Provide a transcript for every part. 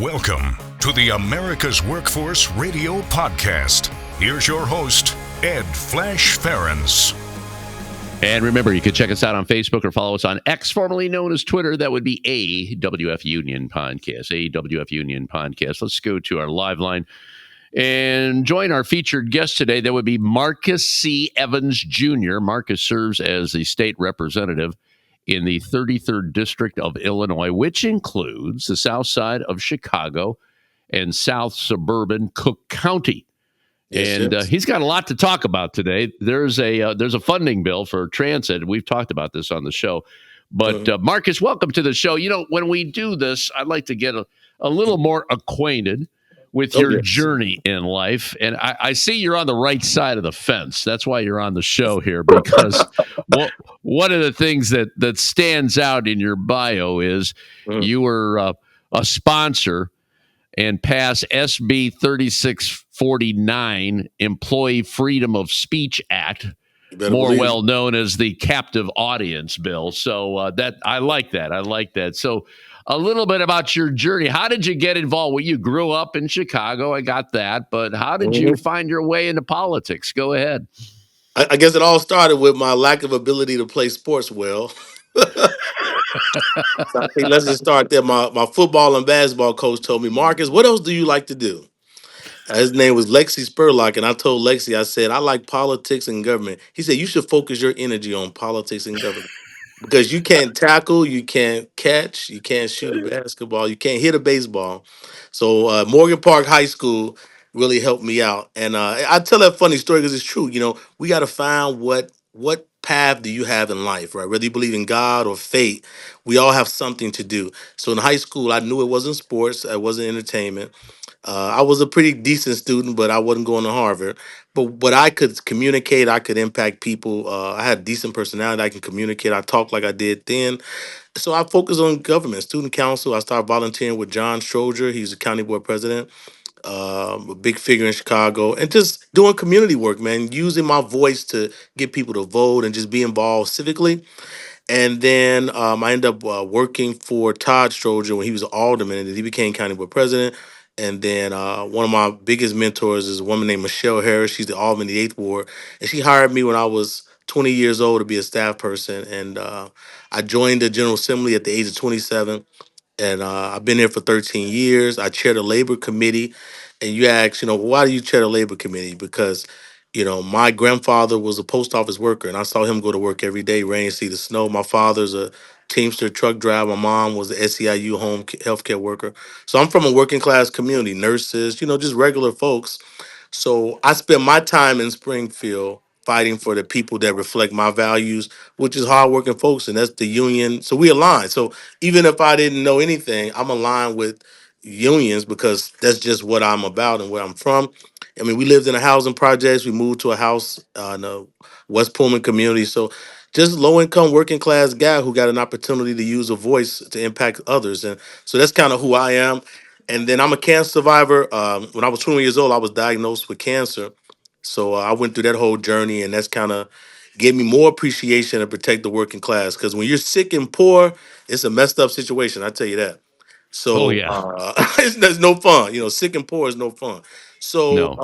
Welcome to the America's Workforce Radio Podcast. Here's your host, Ed Flash Ferenc. And remember, you can check us out on Facebook or follow us on X, formerly known as Twitter. That would be AWF Union Podcast. AWF Union Podcast. Let's go to our live line and join our featured guest today. That would be Marcus C. Evans Jr. Marcus serves as the state representative in the 33rd District of Illinois, which includes the south side of Chicago and south suburban Cook County. And he's got a lot to talk about today. There's a funding bill for transit. We've talked about this on the show. But Marcus, welcome to the show. You know, when we do this, I'd like to get a little more acquainted with your journey in life. And I see you're on the right side of the fence. That's why you're on the show here, because one of the things that stands out in your bio is you were a sponsor and pass SB 3649, Employee Freedom of Speech Act, more well known as the Captive Audience Bill. So that I like that. I like that. So a little bit about your journey. How did you get involved? Well, you grew up in Chicago. I got that. But how did you find your way into politics? Go ahead. I guess it all started with my lack of ability to play sports well. So I think let's just start there. My football and basketball coach told me, Marcus, what else do you like to do? His name was Lexi Spurlock, and I told Lexi, I said, I like politics and government. He said, you should focus your energy on politics and government because you can't tackle, you can't catch, you can't shoot a basketball, you can't hit a baseball. So Morgan Park High School really helped me out, and I tell that funny story because it's true. You know, we got to find what path do you have in life, right? Whether you believe in God or fate, we all have something to do. So in high school, I knew it wasn't sports, it wasn't entertainment. I was a pretty decent student, but I wasn't going to Harvard. But I could communicate. I could impact people. I had a decent personality. I can communicate. I talked like I did then. So I focused on government, student council. I started volunteering with John Stroger. He's the county board president, a big figure in Chicago, and just doing community work, man, using my voice to get people to vote and just be involved civically. And then I ended up working for Todd Stroger when he was an alderman, and then he became county board president. And then one of my biggest mentors is a woman named Michelle Harris. She's the alderman of the Eighth Ward, and she hired me when I was 20 years old to be a staff person. And I joined the General Assembly at the age of 27, and I've been here for 13 years. I chair the labor committee, and you ask, why do you chair the labor committee? Because, my grandfather was a post office worker, and I saw him go to work every day, rain, see the snow. My father's a Teamster truck driver. My mom was a SEIU healthcare worker. So I'm from a working class community, nurses, just regular folks. So I spend my time in Springfield fighting for the people that reflect my values, which is hardworking folks, and that's the union. So we align. So even if I didn't know anything, I'm aligned with unions because that's just what I'm about and where I'm from. I mean, we lived in a housing projects. We moved to a house in the West Pullman community. So just low income working class guy who got an opportunity to use a voice to impact others. And so that's kind of who I am. And then I'm a cancer survivor. When I was 20 years old, I was diagnosed with cancer. So I went through that whole journey, and that's kind of gave me more appreciation to protect the working class. Because when you're sick and poor, it's a messed up situation. I tell you that. Oh, So yeah. that's no fun. Sick and poor is no fun. So No.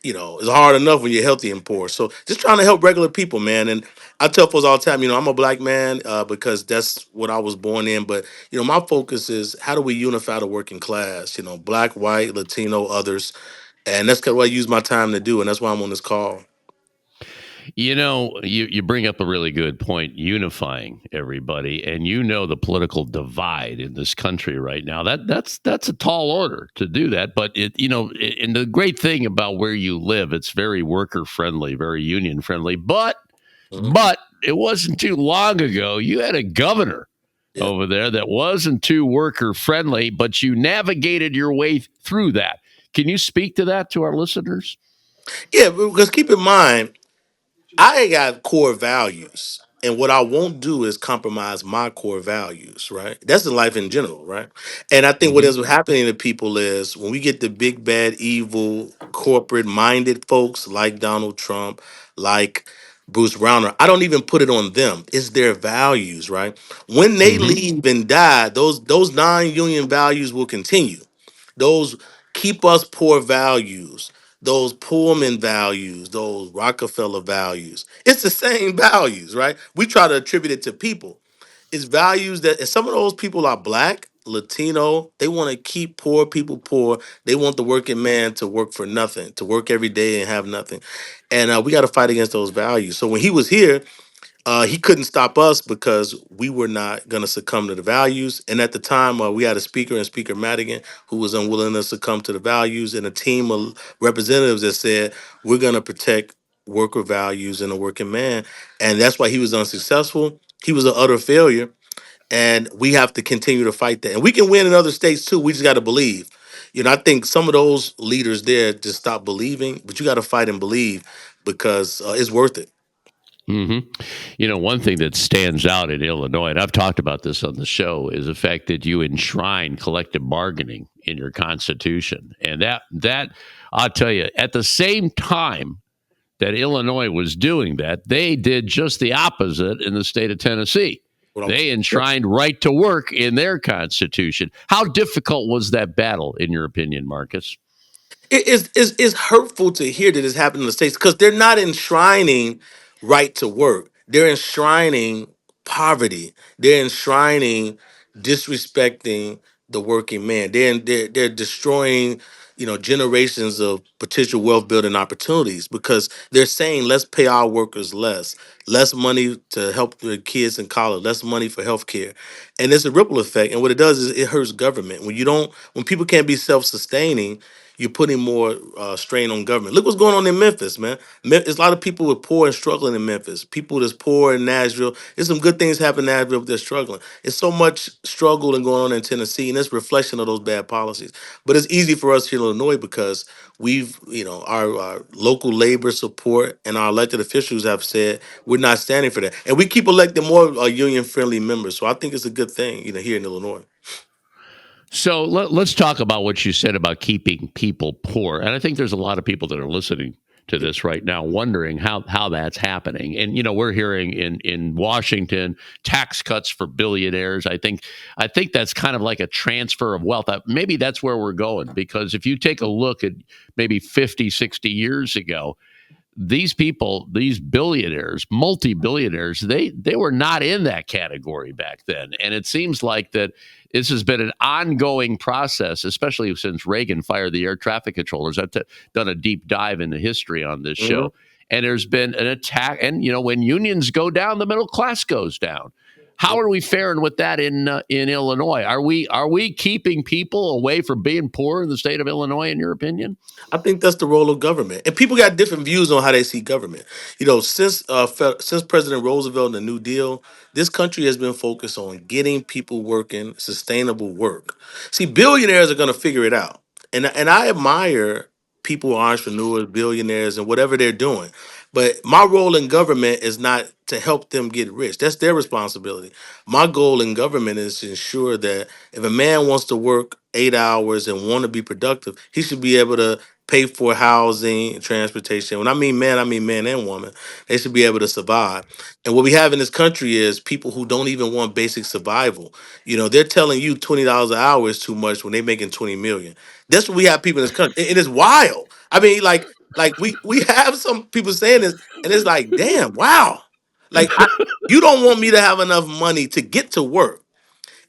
it's hard enough when you're healthy and poor. So just trying to help regular people, man. And I tell folks all the time, I'm a black man because that's what I was born in. But my focus is how do we unify the working class? Black, white, Latino, others, and that's kind of what I use my time to do. And that's why I'm on this call. You bring up a really good point, unifying everybody, and the political divide in this country right now. That's a tall order to do that, but and the great thing about where you live, it's very worker friendly, very union friendly. But it wasn't too long ago you had a governor over there that wasn't too worker friendly, but you navigated your way through that. Can you speak to that to our listeners? Yeah, because keep in mind, I got core values. And what I won't do is compromise my core values, right? That's in life in general, right? And I think what Mm-hmm. is happening to people is when we get the big, bad, evil, corporate minded folks like Donald Trump, like Bruce Browner. I don't even put it on them. It's their values, right? When they Hmm. leave and die, those non-union values will continue. Those keep us poor values, those Pullman values, those Rockefeller values. It's the same values, right? We try to attribute it to people. It's values that, and some of those people are black, Latino. They want to keep poor people poor. They want the working man to work for nothing, to work every day and have nothing. And we got to fight against those values. So when he was here, he couldn't stop us because we were not going to succumb to the values. And at the time, we had a speaker and Speaker Madigan who was unwilling to succumb to the values, and a team of representatives that said, we're going to protect worker values and the working man. And that's why he was unsuccessful. He was an utter failure. And we have to continue to fight that. And we can win in other states too. We just got to believe. I think some of those leaders there just stop believing, but you got to fight and believe because it's worth it. Hmm. One thing that stands out in Illinois, and I've talked about this on the show, is the fact that you enshrine collective bargaining in your constitution. And that I'll tell you, at the same time that Illinois was doing that, they did just the opposite in the state of Tennessee. What I'm- They Yep. enshrined right to work in their constitution. How difficult was that battle, in your opinion, Marcus? It's hurtful to hear that it's happening in the states because they're not enshrining right to work. They're enshrining poverty. They're enshrining disrespecting the working man. They're destroying generations of potential wealth building opportunities because they're saying let's pay our workers less money to help their kids in college, less money for health care. And it's a ripple effect. And what it does is it hurts government. When people can't be self-sustaining, you're putting more strain on government. Look what's going on in Memphis, man. There's a lot of people with poor and struggling in Memphis. People that's poor in Nashville. There's some good things happening in Nashville, but they're struggling. It's so much struggle and going on in Tennessee, and it's a reflection of those bad policies. But it's easy for us here in Illinois because our local labor support and our elected officials have said we're not standing for that, and we keep electing more union-friendly members. So I think it's a good thing, here in Illinois. So let's talk about what you said about keeping people poor. And I think there's a lot of people that are listening to this right now wondering how that's happening. And we're hearing in Washington tax cuts for billionaires. I think that's kind of like a transfer of wealth. Maybe that's where we're going, because if you take a look at maybe 50, 60 years ago, these people, these billionaires, multi-billionaires, they were not in that category back then. And it seems like that this has been an ongoing process, especially since Reagan fired the air traffic controllers. I've done a deep dive into history on this Mhm. show. And there's been an attack. And, when unions go down, the middle class goes down. How are we faring with that in Illinois? Are we keeping people away from being poor in the state of Illinois, in your opinion? I think that's the role of government, and people got different views on how they see government. Since President Roosevelt and the New Deal, this country has been focused on getting people working, sustainable work. See, billionaires are going to figure it out, and I admire people, who are entrepreneurs, billionaires, and whatever they're doing. But my role in government is not to help them get rich. That's their responsibility. My goal in government is to ensure that if a man wants to work 8 hours and want to be productive, he should be able to pay for housing and transportation. When I mean man and woman. They should be able to survive. And what we have in this country is people who don't even want basic survival. They're telling you $20 an hour is too much when they're making 20 million. That's what we have people in this country. It is wild. I mean, like we have some people saying this, and it's like, damn, wow. You don't want me to have enough money to get to work.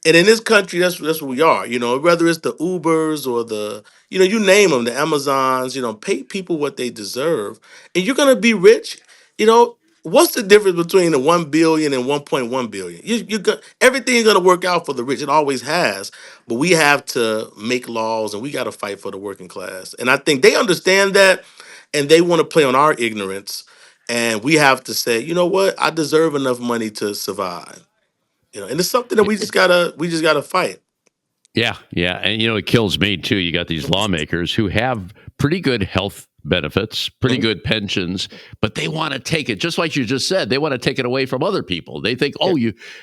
And in this country, that's what we are. Whether it's the Ubers or you name them, the Amazons. Pay people what they deserve, and you're gonna be rich. What's the difference between the 1 billion and 1.1 billion? Everything's gonna work out for the rich. It always has. But we have to make laws, and we got to fight for the working class. And I think they understand that, and they want to play on our ignorance. And we have to say, you know what? I deserve enough money to survive. And it's something that we just gotta fight. Yeah, yeah. And it kills me too. You got these lawmakers who have pretty good health benefits, pretty Mhm. good pensions, but they want to take it, just like you just said, they want to take it away from other people. They think, Yeah. "Oh,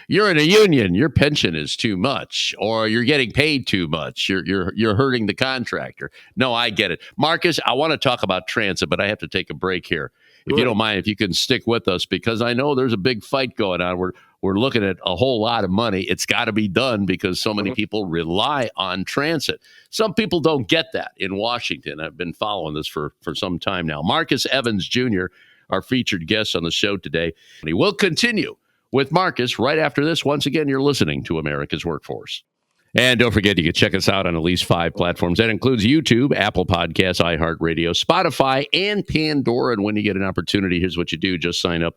you're in a union, your pension is too much, or you're getting paid too much. You're hurting the contractor." No, I get it. Marcus, I want to talk about transit, but I have to take a break here. if Go you ahead. don't mind, if you can stick with us, because I know there's a big fight going on. We're looking at a whole lot of money. It's got to be done because so many Mhm. people rely on transit. Some people don't get that in Washington. I've been following this for some time now. Marcus Evans Jr., our featured guest on the show today. And he will continue with Marcus right after this. Once again, you're listening to America's Workforce. And don't forget, you can check us out on at least 5 platforms. That includes YouTube, Apple Podcasts, iHeartRadio, Spotify, and Pandora. And when you get an opportunity, here's what you do. Just sign up,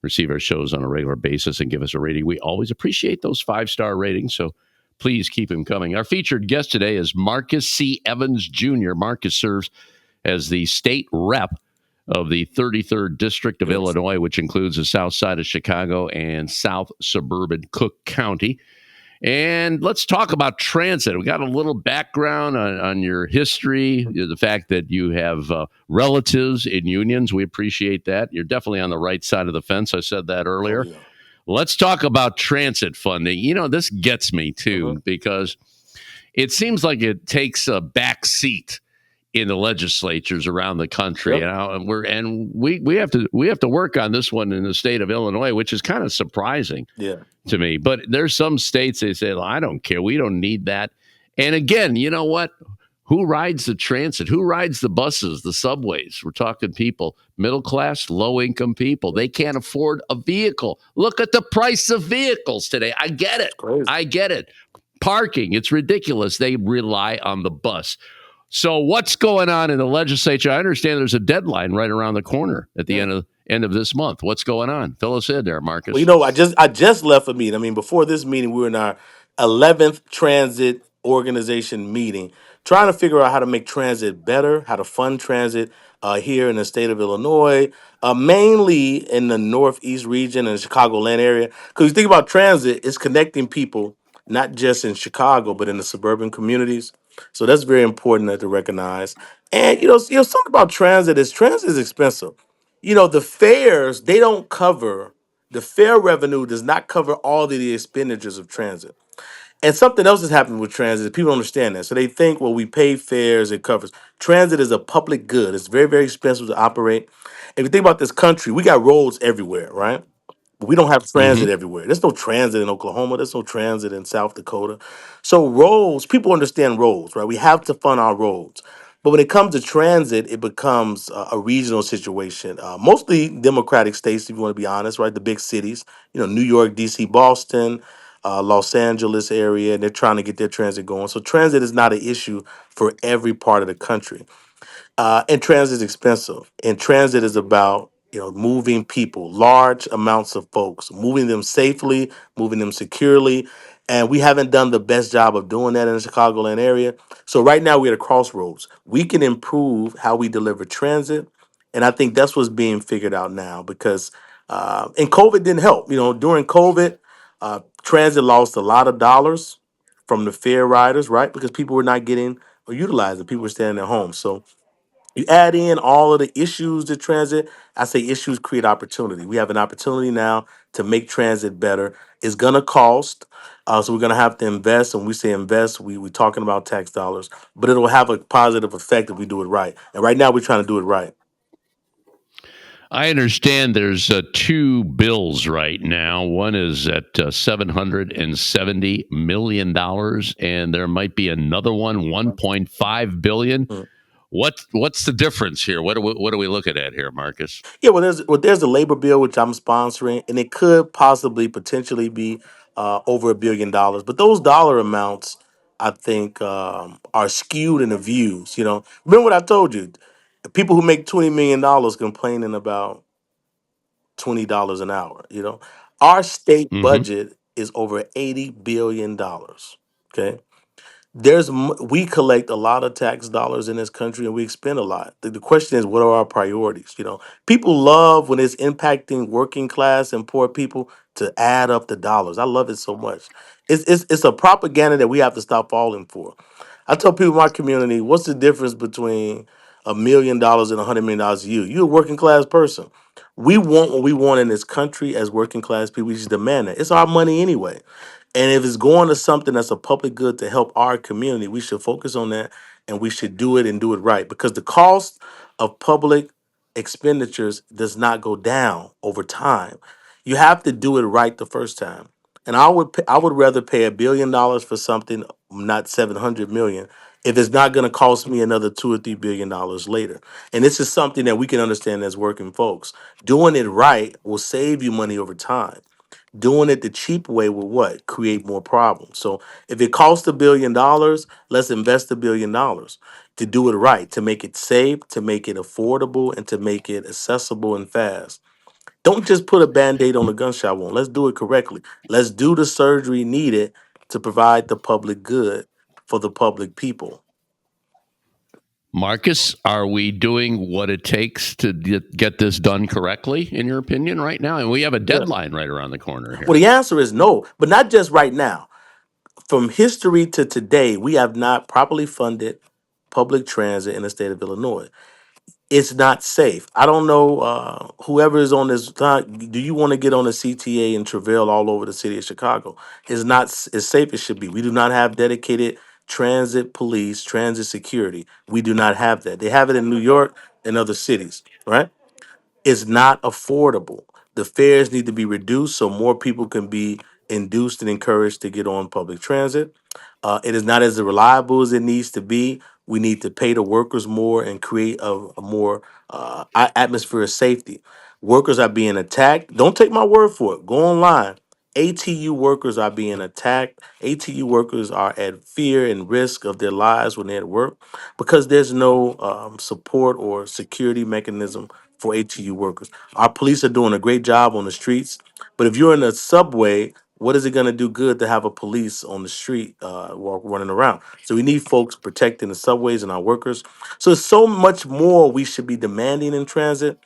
receive our shows on a regular basis, and give us a rating. We always appreciate those 5-star ratings, so please keep them coming. Our featured guest today is Marcus C. Evans Jr. Marcus serves as the state rep of the 33rd District of Yes. Illinois, which includes the south side of Chicago and south suburban Cook County. And let's talk about transit. We got a little background on your history, the fact that you have relatives in unions. We appreciate that. You're definitely on the right side of the fence. I said that Oh earlier. yeah. Let's talk about transit funding. You know, this gets me Uh-huh. too, because it seems like it takes a back seat in the legislatures around the country, Yep. we have to work on this one in the state of Illinois, which is kind of surprising Yeah. to me. But there's some states they say, well, I don't care. We don't need that. And again, you know what? Who rides the transit? Who rides the buses, the subways? We're talking people, middle class, low income people. They can't afford a vehicle. Look at the price of vehicles today. I get it. It's crazy. I get it. Parking, it's ridiculous. They rely on the bus. So what's going on in the legislature? I understand there's a deadline right around the corner at the Yeah. end of this month. What's going on? Fill us in there, Well, you Marcus. know, I just left a meeting. I mean, before this meeting, we were in our 11th transit organization meeting, trying to figure out how to make transit better, how to fund transit here in the state of Illinois, mainly in the Northeast region and the Chicagoland area. Because you think about transit, it's connecting people not just in Chicago but in the suburban communities. So that's very important to recognize. And something about transit is expensive. The fares, they don't cover, the fare revenue does not cover all of the expenditures of transit. And something else is happening with transit. People don't understand that. So they think, well, we pay fares, it covers. Transit is a public good. It's very, very expensive to operate. If you think about this country, we got roads everywhere, right? We don't have transit Mm-hmm. everywhere. There's no transit in Oklahoma. There's no transit in South Dakota. So roads, people understand roads, right? We have to fund our roads. But when it comes to transit, it becomes a regional situation. Mostly Democratic states, if you want to be honest, right? The big cities, New York, D.C., Boston, Los Angeles area, and they're trying to get their transit going. So transit is not an issue for every part of the country. And transit is expensive. And transit is about moving people, large amounts of folks, moving them safely, moving them securely. And we haven't done the best job of doing that in the Chicagoland area. So right now we're at a crossroads. We can improve how we deliver transit, and I think that's what's being figured out now because and COVID didn't help. During COVID, transit lost a lot of dollars from the fare riders, right? Because people were not getting or utilizing. People were staying at home. So you add in all of the issues to transit. I say issues create opportunity. We have an opportunity now to make transit better. It's gonna cost, so we're gonna have to invest. And when we say invest, we're talking about tax dollars, but it'll have a positive effect if we do it right. And right now, we're trying to do it right. I understand there's two bills right now. One is at $770 million, and there might be another one, 1.5 billion. Mm. What's the difference here? What are we looking at here, Marcus? Yeah, well, there's the labor bill which I'm sponsoring, and it could possibly potentially be over $1 billion. But those dollar amounts, I think, are skewed in the views. Remember what I told you? People who make $20 million complaining about $20 an hour. Our state Mm-hmm. budget is over $80 billion. Okay, we collect a lot of tax dollars in this country and we expend a lot. The question is, what are our priorities? People love when it's impacting working class and poor people to add up the dollars. I love it so much. It's a propaganda that we have to stop falling for. I tell people in my community, what's the difference between $1 million and $100 million to you? You're a working class person. We want what we want in this country as working class people. We just demand it. It's our money anyway. And if it's going to something that's a public good to help our community, we should focus on that and we should do it and do it right. Because the cost of public expenditures does not go down over time. You have to do it right the first time. And I would rather pay $1 billion for something, not 700 million, if it's not going to cost me another $2 or $3 billion later. And this is something that we can understand as working folks. Doing it right will save you money over time. Doing it the cheap way will what? Create more problems. So if it costs $1 billion, let's invest $1 billion to do it right, to make it safe, to make it affordable, and to make it accessible and fast. Don't just put a band-aid on a gunshot wound. Let's do it correctly. Let's do the surgery needed to provide the public good for the public people. Marcus, are we doing what it takes to get this done correctly, in your opinion, right now? And we have a Yeah. deadline right around the corner Well, here. the answer is no, but not just right now. From history to today, we have not properly funded public transit in the state of Illinois. It's not safe. I don't know whoever is on this. Do you want to get on the CTA and travail all over the city of Chicago? It's not as safe as should be. We do not have dedicated transit police, transit security. We do not have that. They have it in New York and other cities, right? Is not affordable. The fares need to be reduced so more people can be induced and encouraged to get on public transit. It is not as reliable as it needs to be. We need to pay the workers more and create a more atmosphere of safety. Workers are being attacked. Don't take my word for it. Go online. ATU workers are being attacked. ATU workers are at fear and risk of their lives when they're at work because there's no support or security mechanism for ATU workers. Our police are doing a great job on the streets, but if you're in a subway, what is it going to do good to have a police on the street running around? So we need folks protecting the subways and our workers. So there's so much more we should be demanding in transit.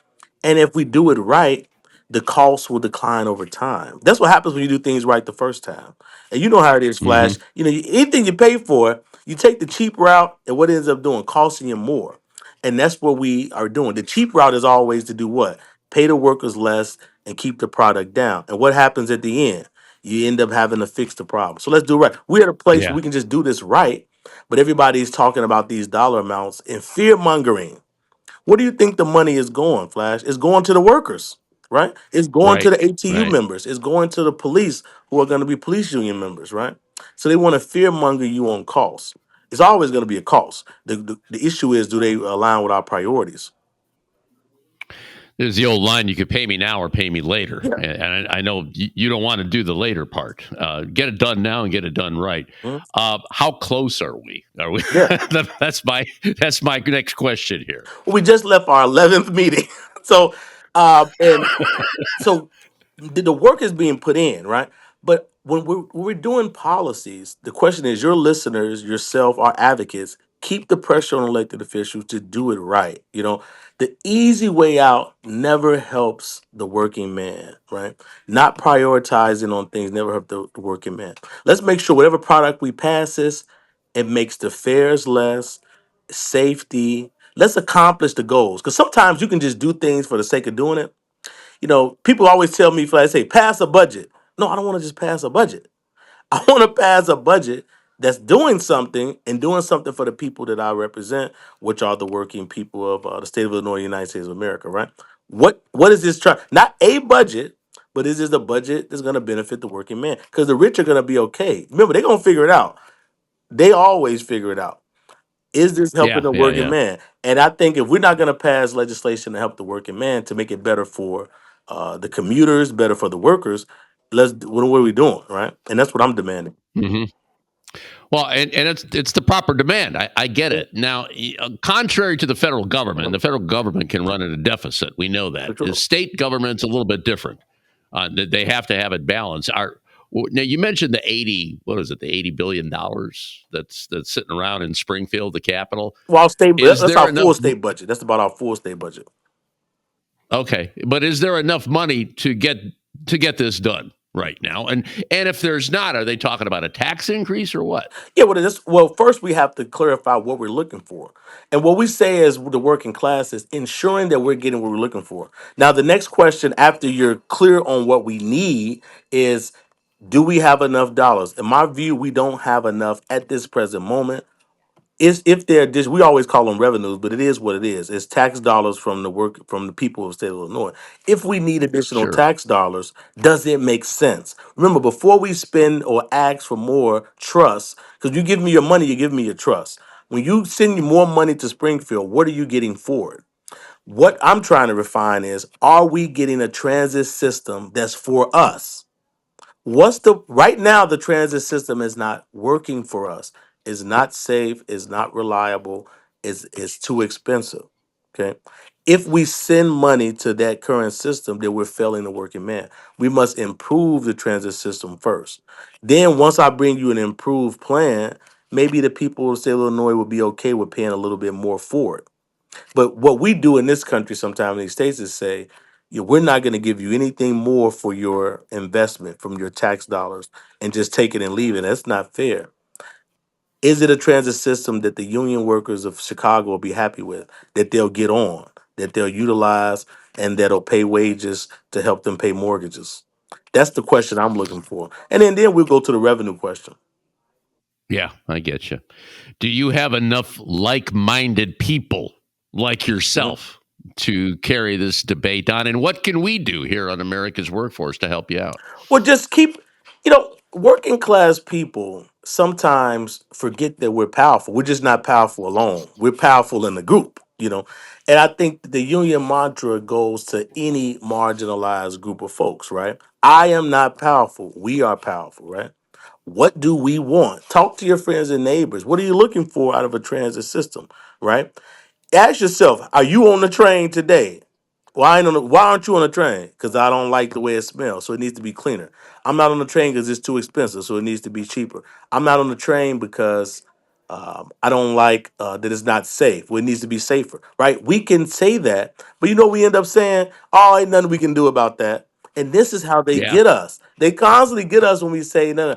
And if we do it right, the costs will decline over time. That's what happens when you do things right the first time. And you know how it is, Hmm. Flash. Anything you pay for, you take the cheap route, and what it ends up doing, costing you more. And that's what we are doing. The cheap route is always to do what? Pay the workers less and keep the product down. And what happens at the end? You end up having to fix the problem. So let's do it right. We're at a place where Yeah. we can just do this right, but everybody's talking about these dollar amounts and fear mongering. Where do you think the money is going, Flash? It's going to the workers, right? It's going to Right. the ATU Right. members. It's going to the police who are going to be police union members, right? So they want to fear monger you on costs. It's always going to be a cost. The issue is, do they align with our priorities? There's the old line: "You could pay me now or pay me later." Yeah. And I know you don't want to do the later part. Get it done now and get it done right. Mhm. How close are we? Are we? Yeah. That's my next question here. Well, we just left our 11th meeting. So, and so the work is being put in, right? But when we're doing policies, the question is, your listeners, yourself, our advocates, keep the pressure on elected officials to do it right. The easy way out never helps the working man, right? Not prioritizing on things never help the working man. Let's make sure whatever product we pass this, it makes the fares less, safety. Let's accomplish the goals. Because sometimes you can just do things for the sake of doing it. People always tell me, if I say pass a budget. No, I don't want to just pass a budget. I want to pass a budget that's doing something and doing something for the people that I represent, which are the working people of the state of Illinois, United States of America, right? What is this trying? Not a budget, but is this a budget that's going to benefit the working man? Because the rich are going to be okay. Remember, they're going to figure it out. They always figure it out. Is this helping Yeah. the Yeah. working Yeah. man? And I think if we're not going to pass legislation to help the working man to make it better for the commuters, better for the workers, what are we doing, right? And that's what I'm demanding. Hmm. Well, and it's the proper demand. I get Yeah, it. Now, contrary to the federal government can run at a deficit. We know for that. The sure. state government's a little bit different. They have to have it balanced. Now you mentioned the 80. What is it? The $80 billion that's sitting around in Springfield, the capital. Well, our state, Is that's there our enough? full state budget. That's about our full state budget. Okay, but is there enough money to get this done right now? And if there's not, are they talking about a tax increase or what? Yeah, well, first we have to clarify what we're looking for. And what we say as the working class is ensuring that we're getting what we're looking for. Now, the next question after you're clear on what we need is, do we have enough dollars? In my view, we don't have enough at this present moment. is if they're we always call them revenues, but it is what it is. It's tax dollars from the people of the state of Illinois. If we need additional Sure. tax dollars, does it make sense? Remember, before we spend or ask for more trust, because you give me your money, you give me your trust. When you send you more money to Springfield, what are you getting for it? What I'm trying to refine is, are we getting a transit system that's for us? What's the right now the transit system is not working for us. Is not safe, is not reliable, is too expensive. Okay. If we send money to that current system, then we're failing the working man. We must improve the transit system first. Then once I bring you an improved plan, maybe the people of the state of Illinois will be okay with paying a little bit more for it. But what we do in this country sometimes in these states is say, "Yeah, we're not going to give you anything more for your investment from your tax dollars and just take it and leave it." That's not fair. Is it a transit system that the union workers of Chicago will be happy with, that they'll get on, that they'll utilize, and that'll pay wages to help them pay mortgages? That's the question I'm looking for. And then we'll go to the revenue question. Yeah, I get you. Do you have enough like-minded people like Mhm. yourself to carry this debate on? And what can we do here on America's Workforce to help you out? Well, just keep, working class people sometimes forget that we're powerful. We're just not powerful alone. We're powerful in the group. And I think the union mantra goes to any marginalized group of folks, right? I am not powerful. We are powerful, right? What do we want? Talk to your friends and neighbors. What are you looking for out of a transit system, right? Ask yourself, are you on the train today? Why aren't you on the train? Because I don't like the way it smells, so it needs to be cleaner. I'm not on the train because it's too expensive, so it needs to be cheaper. I'm not on the train because I don't like that it's not safe. Well, it needs to be safer, right? We can say that, but we end up saying, "Oh, ain't nothing we can do about that." And this is how they Yeah. get us. They constantly get us when we say, "No,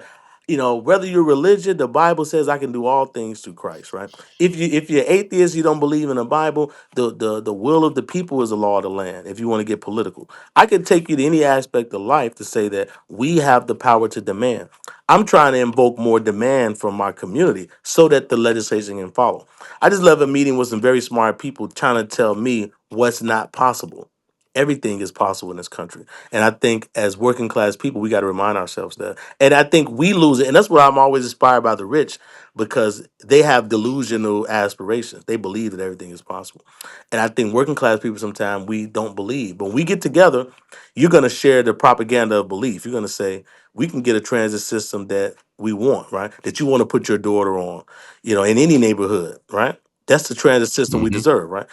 no." Whether you're religion, the Bible says I can do all things through Christ, right? If you're atheist, you don't believe in the Bible, the will of the people is the law of the land. If you want to get political, I could take you to any aspect of life to say that we have the power to demand. I'm trying to invoke more demand from my community so that the legislation can follow. I just love a meeting with some very smart people trying to tell me what's not possible. Everything is possible in this country. And I think as working class people, we got to remind ourselves that. And I think we lose it. And that's why I'm always inspired by the rich, because they have delusional aspirations. They believe that everything is possible. And I think working class people sometimes we don't believe. But when we get together, you're going to share the propaganda of belief. You're going to say, we can get a transit system that we want, right? That you want to put your daughter on, in any neighborhood, right? That's the transit system we Hmm. deserve, right?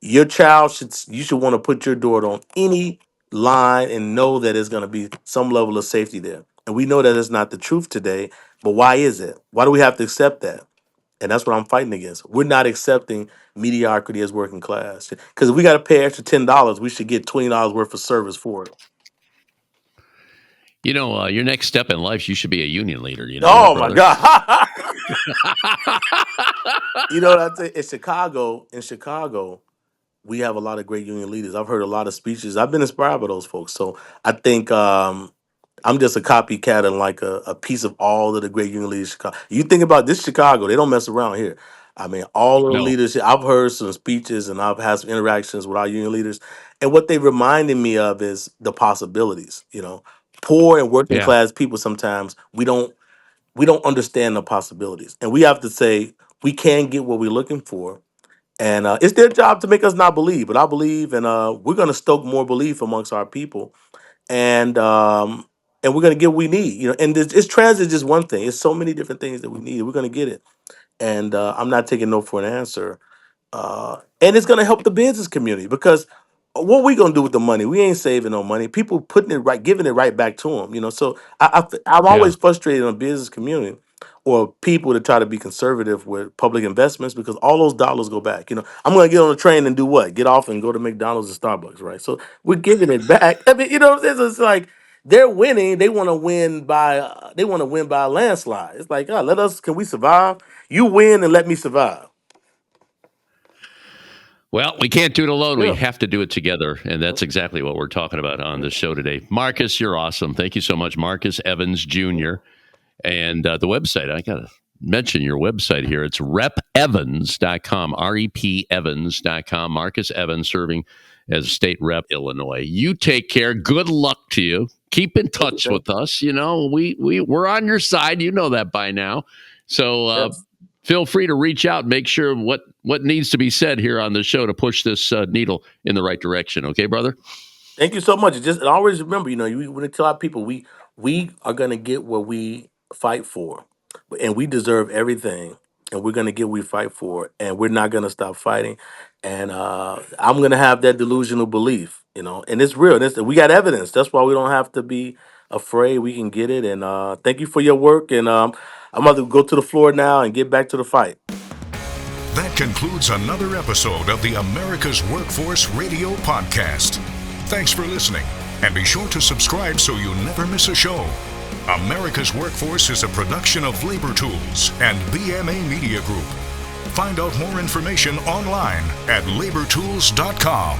Your child you should want to put your daughter on any line and know that there's going to be some level of safety there. And we know that it's not the truth today, but why is it? Why do we have to accept that? And that's what I'm fighting against. We're not accepting mediocrity as working class. Because if we got to pay extra $10, we should get $20 worth of service for it. Your next step in life, you should be a union leader. You know that, Oh my brother? God. You know what I say? In Chicago, we have a lot of great union leaders. I've heard a lot of speeches. I've been inspired by those folks. So I think I'm just a copycat and like a piece of all of the great union leaders. In Chicago. You think about this Chicago, they don't mess around here. I mean, all of the No. leaders. I've heard some speeches and I've had some interactions with our union leaders, and what they reminded me of is the possibilities. Poor and working Yeah. class people sometimes we don't understand the possibilities, and we have to say we can get what we're looking for, and it's their job to make us not believe. But I believe, and we're going to stoke more belief amongst our people, and we're going to get what we need. And it's transit is just one thing. It's so many different things that we need. We're going to get it, and I'm not taking no for an answer. And it's going to help the business community because what we going to do with the money? We ain't saving no money. People putting it right, giving it right back to them. So I'm Yeah. always frustrated on business community or people that try to be conservative with public investments because all those dollars go back. I'm going to get on the train and do what? Get off and go to McDonald's and Starbucks, right? So we're giving it back. I mean, what I'm saying? So it's like they're winning. They want to win by a landslide. It's like, God, can we survive? You win and let me survive. Well, we can't do it alone. We Yeah. have to do it together. And that's exactly what we're talking about on the show today. Marcus, you're awesome. Thank you so much, Marcus Evans Jr. And the website, I got to mention your website here. It's repevans.com, repevans.com. Marcus Evans serving as state rep Illinois. You take care. Good luck to you. Keep in touch with us. You know, we're on your side. You know that by now. So Yes. feel free to reach out and make sure what needs to be said here on the show to push this needle in the right direction. Okay, brother? Thank you so much. And always remember, we want to tell our people we are gonna get what we fight for, and we deserve everything, and we're gonna get what we fight for, and we're not gonna stop fighting. And I'm gonna have that delusional belief, and it's real. We got evidence. That's why we don't have to be afraid. We can get it. And thank you for your work. And I'm about to go to the floor now and get back to the fight. That concludes another episode of the America's Workforce Radio Podcast. Thanks for listening, and be sure to subscribe so you never miss a show. America's Workforce is a production of Labor Tools and BMA Media Group. Find out more information online at labortools.com.